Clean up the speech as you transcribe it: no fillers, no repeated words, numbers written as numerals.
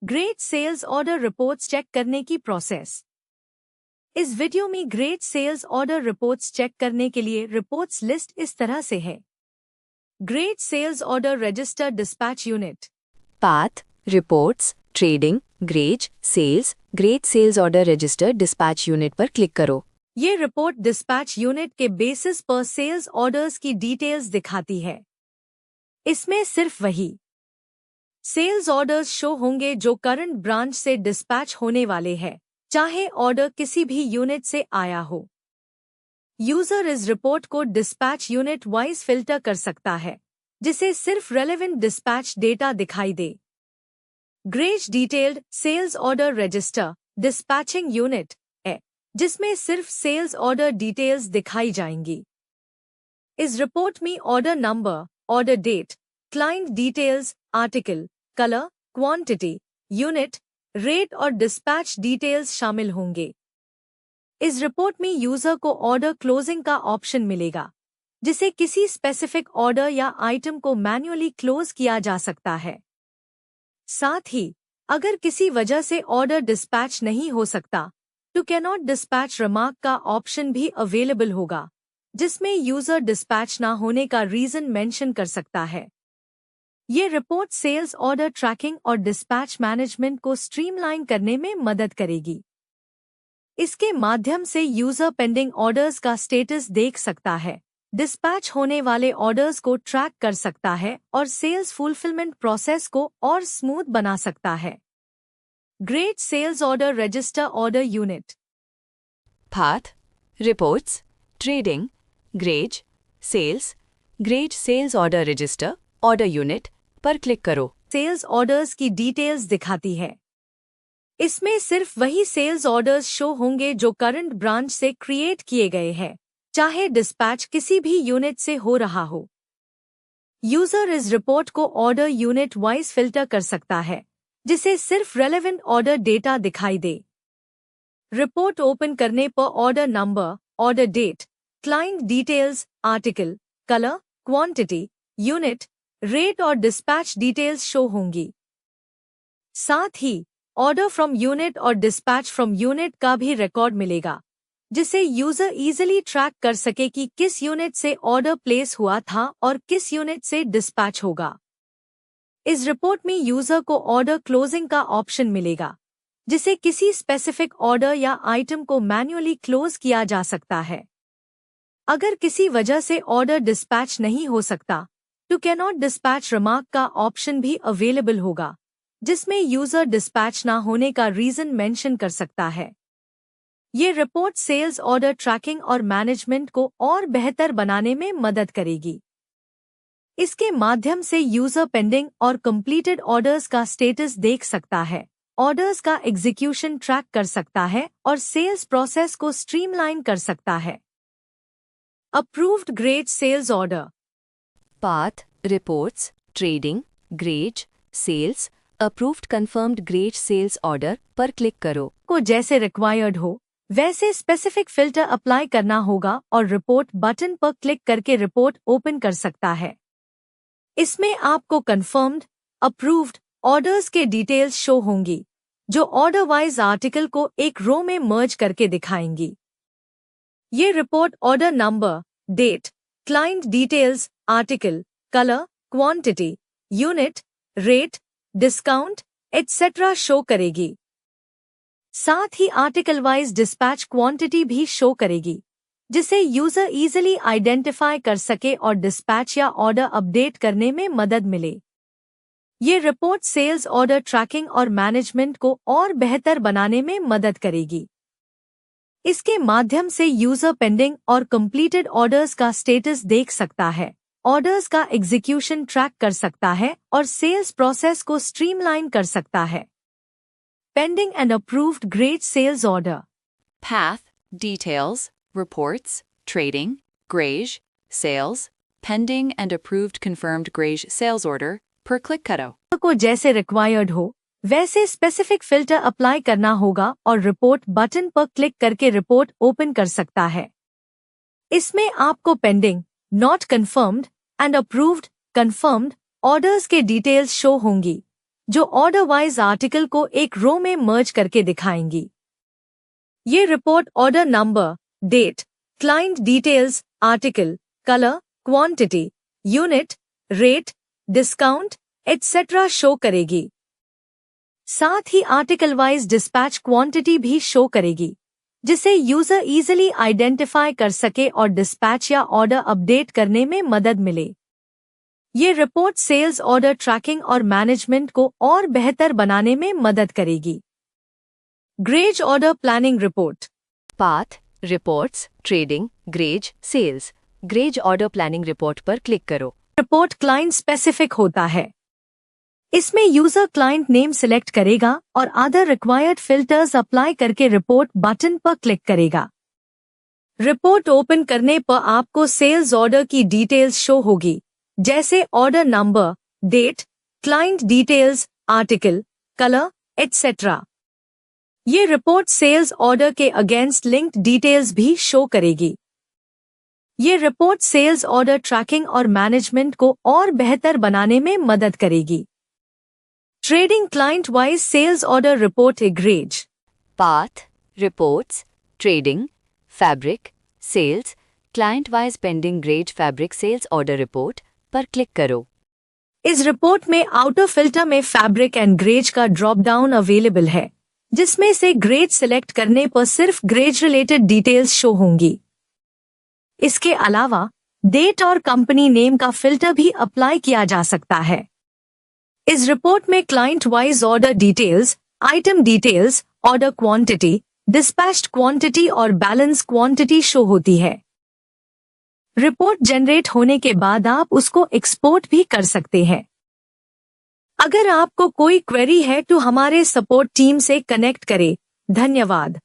Great sales order reports check करने की process. इस वीडियो में great sales order reports check करने के लिए रिपोर्ट्स लिस्ट इस तरह से है। Great sales order register dispatch unit. Path, reports, trading, greige, sales, great sales order register dispatch unit पर क्लिक करो। ये रिपोर्ट डिस्पैच यूनिट के बेसिस पर सेल्स ऑर्डर्स की डिटेल्स दिखाती है। इसमें सिर्फ वही सेल्स ऑर्डर्स शो होंगे जो करंट ब्रांच से डिस्पैच होने वाले हैं, चाहे ऑर्डर किसी भी यूनिट से आया हो। यूजर इस रिपोर्ट को डिस्पैच यूनिट वाइज फिल्टर कर सकता है, जिसे सिर्फ रेलेवेंट डिस्पैच डेटा दिखाई दे। ग्रेज detailed sales order register dispatching unit है, जिसमें सिर्फ सेल्स ऑर्डर डिटेल्स दिखाई जाएंगी। इस रिपोर्ट में order number, order date, client details, article, colour, quantity, unit, rate और डिस्पैच डिटेल्स शामिल होंगे। इस रिपोर्ट में यूजर को ऑर्डर क्लोजिंग का ऑप्शन मिलेगा, जिसे किसी स्पेसिफिक ऑर्डर या आइटम को मैन्युअली क्लोज किया जा सकता है। साथ ही अगर किसी वजह से ऑर्डर डिस्पैच नहीं हो सकता तो कैन नॉट डिस्पैच रिमार्क का ऑप्शन भी अवेलेबल होगा, जिसमें यूजर डिस्पैच ना होने का रीजन मेंशन कर सकता है। ये रिपोर्ट सेल्स ऑर्डर ट्रैकिंग और डिस्पैच मैनेजमेंट को स्ट्रीमलाइन करने में मदद करेगी। इसके माध्यम से यूजर पेंडिंग ऑर्डर्स का स्टेटस देख सकता है, डिस्पैच होने वाले ऑर्डर्स को ट्रैक कर सकता है और सेल्स फुलफिलमेंट प्रोसेस को और स्मूथ बना सकता है। Great sales order register order unit. Path, reports, trading, greige, sales, greige sales order register order unit पर क्लिक करो। सेल्स ऑर्डर्स की डिटेल्स दिखाती है। इसमें सिर्फ वही सेल्स ऑर्डर्स शो होंगे जो करंट ब्रांच से क्रिएट किए गए हैं, चाहे डिस्पैच किसी भी यूनिट से हो रहा हो। यूजर इस रिपोर्ट को ऑर्डर यूनिट वाइज फिल्टर कर सकता है, जिसे सिर्फ रेलेवेंट ऑर्डर डेटा दिखाई दे। रिपोर्ट ओपन करने पर order number, order date, client details, article, colour, quantity, unit, rate और डिस्पैच डिटेल्स शो होंगी। साथ ही ऑर्डर फ्रॉम यूनिट और डिस्पैच फ्रॉम यूनिट का भी रिकॉर्ड मिलेगा, जिसे यूजर इजीली ट्रैक कर सके कि किस यूनिट से ऑर्डर प्लेस हुआ था और किस यूनिट से डिस्पैच होगा। इस रिपोर्ट में यूजर को ऑर्डर क्लोजिंग का ऑप्शन मिलेगा, जिसे किसी स्पेसिफिक ऑर्डर या आइटम को मैन्युअली क्लोज किया जा सकता है। अगर किसी वजह से ऑर्डर डिस्पैच नहीं हो सकता तो कैन नॉट डिस्पैच रिमार्क का ऑप्शन भी अवेलेबल होगा, जिसमें यूजर डिस्पैच ना होने का रीजन मेंशन कर सकता है। ये रिपोर्ट सेल्स ऑर्डर ट्रैकिंग और मैनेजमेंट को और बेहतर बनाने में मदद करेगी। इसके माध्यम से यूजर पेंडिंग और कंप्लीटेड ऑर्डर्स का स्टेटस देख सकता है, ऑर्डर्स का एग्जीक्यूशन ट्रैक कर सकता है और सेल्स प्रोसेस को स्ट्रीमलाइन कर सकता है। Approved great sales order. Path, reports, trading, greige, sales, approved confirmed greige sales order पर क्लिक करो। को जैसे रिक्वायर्ड हो वैसे स्पेसिफिक फिल्टर अप्लाई करना होगा और रिपोर्ट बटन पर क्लिक करके रिपोर्ट ओपन कर सकता है। इसमें आपको कंफर्म्ड, अप्रूव्ड ऑर्डर्स के डिटेल्स शो होंगी, जो ऑर्डर वाइज आर्टिकल को एक रो में मर्ज करके दिखाएंगी। ये report order number, date, client details, article, colour, quantity, unit, rate, discount etcetera show करेगी। साथ ही आर्टिकल वाइज डिस्पैच क्वांटिटी भी शो करेगी, जिसे यूजर इजीली आइडेंटिफाई कर सके और डिस्पैच या ऑर्डर अपडेट करने में मदद मिले। ये रिपोर्ट सेल्स ऑर्डर ट्रैकिंग और मैनेजमेंट को और बेहतर बनाने में मदद करेगी। इसके माध्यम से यूजर पेंडिंग और कंप्लीटेड ऑर्डर्स का स्टेटस देख सकता है, ऑर्डर्स का एग्जीक्यूशन ट्रैक कर सकता है और सेल्स प्रोसेस को स्ट्रीमलाइन कर सकता है। Pending and approved great sales order. Path, details, reports, trading, grage, sales, pending and approved confirmed grage sales order पर क्लिक करो। को जैसे रिक्वायर्ड हो वैसे स्पेसिफिक फिल्टर अप्लाई करना होगा और रिपोर्ट बटन पर क्लिक करके रिपोर्ट ओपन कर सकता है। इसमें आपको pending, not confirmed and approved, confirmed orders के डिटेल्स शो होंगी, जो ऑर्डर वाइज आर्टिकल को एक रो में मर्ज करके दिखाएंगी। ये report order number, date, client details, article, colour, quantity, unit, rate, discount etcetera show करेगी। साथ ही आर्टिकल वाइज डिस्पैच क्वांटिटी भी शो करेगी, जिसे यूजर इजीली आइडेंटिफाई कर सके और डिस्पैच या ऑर्डर अपडेट करने में मदद मिले। ये रिपोर्ट सेल्स ऑर्डर ट्रैकिंग और मैनेजमेंट को और बेहतर बनाने में मदद करेगी। Greige order planning report. Path, reports, trading, greige, sales. Greige order planning report पर क्लिक करो। रिपोर्ट क्लाइंट स्पेसिफिक होता है। इसमें यूजर क्लाइंट नेम सिलेक्ट करेगा और अदर रिक्वायर्ड फिल्टर्स अप्लाई करके रिपोर्ट बटन पर क्लिक करेगा। रिपोर्ट ओपन करने पर आपको सेल्स ऑर्डर की डिटेल्स शो होगी, जैसे order number, date, client details, article, colour etcetera. ये रिपोर्ट सेल्स ऑर्डर के अगेंस्ट लिंक्ड डिटेल्स भी शो करेगी। ये रिपोर्ट सेल्स ऑर्डर ट्रैकिंग और मैनेजमेंट को और बेहतर बनाने में मदद करेगी। Trading client wise sales order report greige. Path, reports, trading, fabric, sales, client wise pending greige fabric sales order report पर क्लिक करो। इस रिपोर्ट में आउटर फिल्टर में फैब्रिक एंड ग्रेज का ड्रॉप डाउन अवेलेबल है, जिसमें से ग्रेज सिलेक्ट करने पर सिर्फ ग्रेज रिलेटेड डिटेल्स शो होंगी। इसके अलावा डेट और कंपनी नेम का फिल्टर भी अप्लाई किया जा सकता है। इस रिपोर्ट में client wise order details, item details, order quantity, dispatched quantity और बैलेंस क्वांटिटी शो होती है। रिपोर्ट जनरेट होने के बाद आप उसको एक्सपोर्ट भी कर सकते हैं। अगर आपको कोई क्वेरी है तो हमारे सपोर्ट टीम से कनेक्ट करें। धन्यवाद।